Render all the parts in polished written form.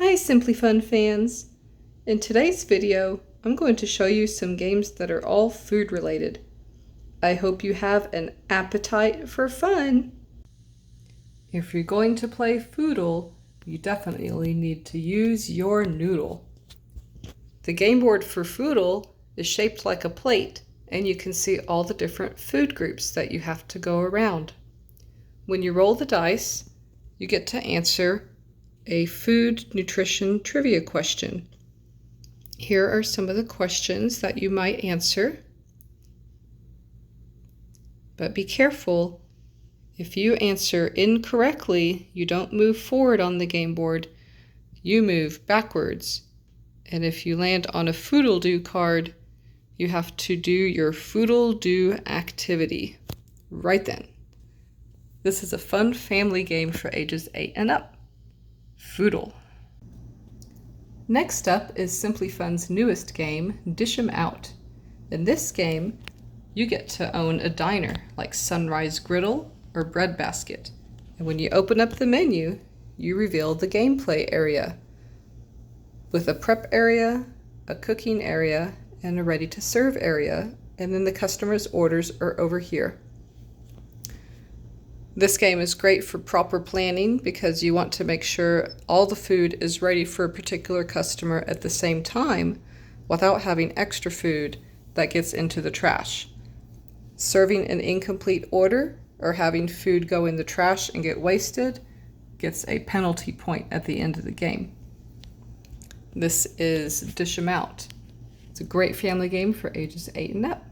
Hi SimplyFun fans! In today's video, I'm going to show you some games that are all food related. I hope you have an appetite for fun! If you're going to play Foodle, you definitely need to use your noodle. The game board for Foodle is shaped like a plate, and you can see all the different food groups that you have to go around. When you roll the dice, you get to answer a food nutrition trivia question. Here are some of the questions that you might answer. But be careful. If you answer incorrectly, you don't move forward on the game board, you move backwards. And if you land on a Foodle Do card, you have to do your Foodle Do activity right then. This is a fun family game for ages 8 and up. Foodle. Next up is SimplyFun's newest game, Dish 'em Out. In this game, you get to own a diner like Sunrise Griddle or Bread Basket. And when you open up the menu, you reveal the gameplay area with a prep area, a cooking area, and a ready-to-serve area, and then the customer's orders are over here. This game is great for proper planning because you want to make sure all the food is ready for a particular customer at the same time without having extra food that gets into the trash. Serving an incomplete order or having food go in the trash and get wasted gets a penalty point at the end of the game. This is Dish 'em Out. It's a great family game for ages 8 and up.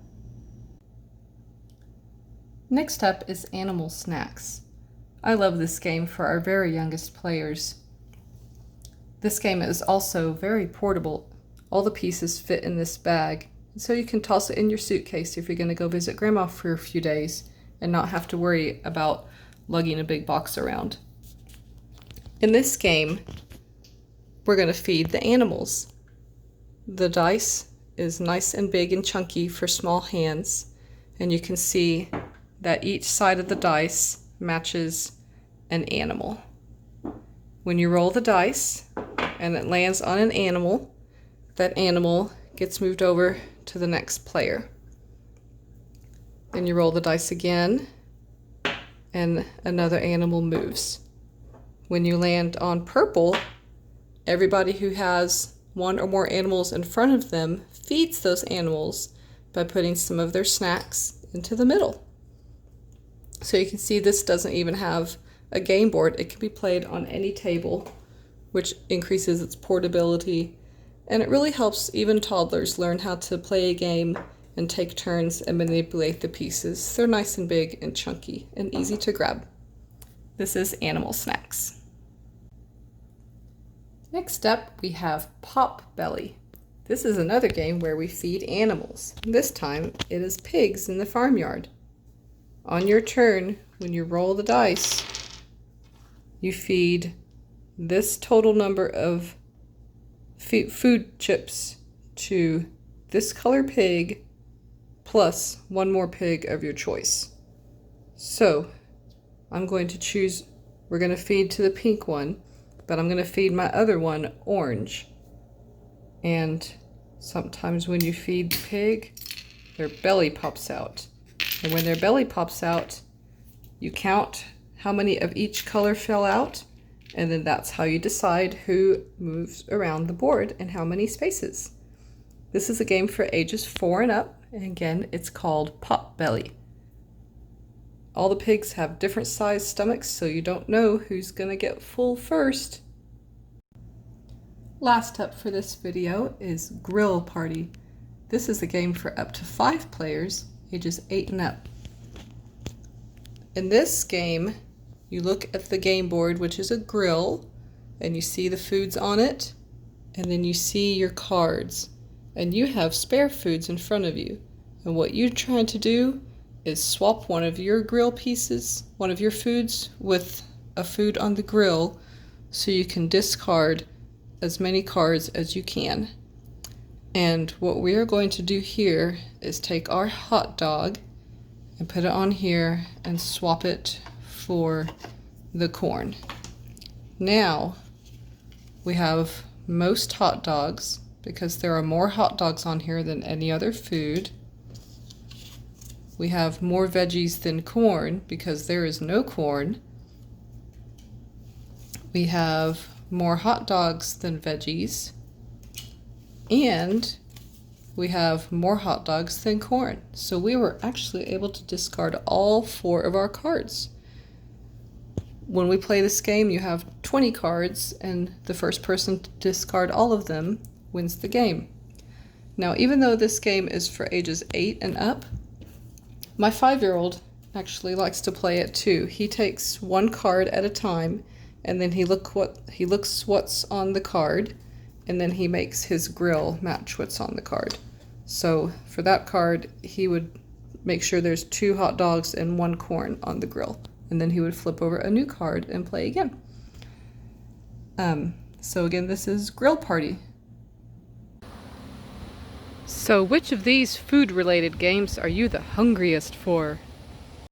Next up is Animal Snacks. I love this game for our very youngest players. This game is also very portable. All the pieces fit in this bag, so you can toss it in your suitcase if you're going to go visit Grandma for a few days and not have to worry about lugging a big box around. In this game, we're going to feed the animals. The dice is nice and big and chunky for small hands, and you can see that each side of the dice matches an animal. When you roll the dice and it lands on an animal, that animal gets moved over to the next player. Then you roll the dice again and another animal moves. When you land on purple, everybody who has one or more animals in front of them feeds those animals by putting some of their snacks into the middle. So you can see this doesn't even have a game board. It can be played on any table, which increases its portability, and it really helps even toddlers learn how to play a game and take turns and manipulate the pieces. They're nice and big and chunky and easy to grab. This is Animal Snacks. Next up, we have Pop Belly. This is another game where we feed animals. This time, it is pigs in the farmyard. On your turn, when you roll the dice, you feed this total number of food chips to this color pig plus one more pig of your choice. So, I'm going to choose, we're going to feed to the pink one, but I'm going to feed my other one orange. And sometimes when you feed the pig, their belly pops out. And when their belly pops out, you count how many of each color fell out, and then that's how you decide who moves around the board and how many spaces. This is a game for ages 4 and up, and again, it's called Pop Belly. All the pigs have different sized stomachs, so you don't know who's going to get full first. Last up for this video is Grill Party. This is a game for up to 5 players, ages 8 and up. In this game, you look at the game board, which is a grill, and you see the foods on it, and then you see your cards, and you have spare foods in front of you. And what you're trying to do is swap one of your grill pieces, one of your foods, with a food on the grill, so you can discard as many cards as you can. And what we are going to do here is take our hot dog and put it on here and swap it for the corn. Now, We have most hot dogs, because there are more hot dogs on here than any other food. We have more veggies than corn, because there is no corn. We have more hot dogs than veggies. And we have more hot dogs than corn. So we were actually able to discard all 4 of our cards. When we play this game, you have 20 cards, and the first person to discard all of them wins the game. Now, even though this game is for ages 8 and up, my 5-year-old actually likes to play it too. He takes 1 card at a time, and then he looks what's on the card, and then he makes his grill match what's on the card. So for that card, he would make sure there's 2 hot dogs and 1 corn on the grill, and then he would flip over a new card and play again. So again, this is Grill Party. So which of these food-related games are you the hungriest for?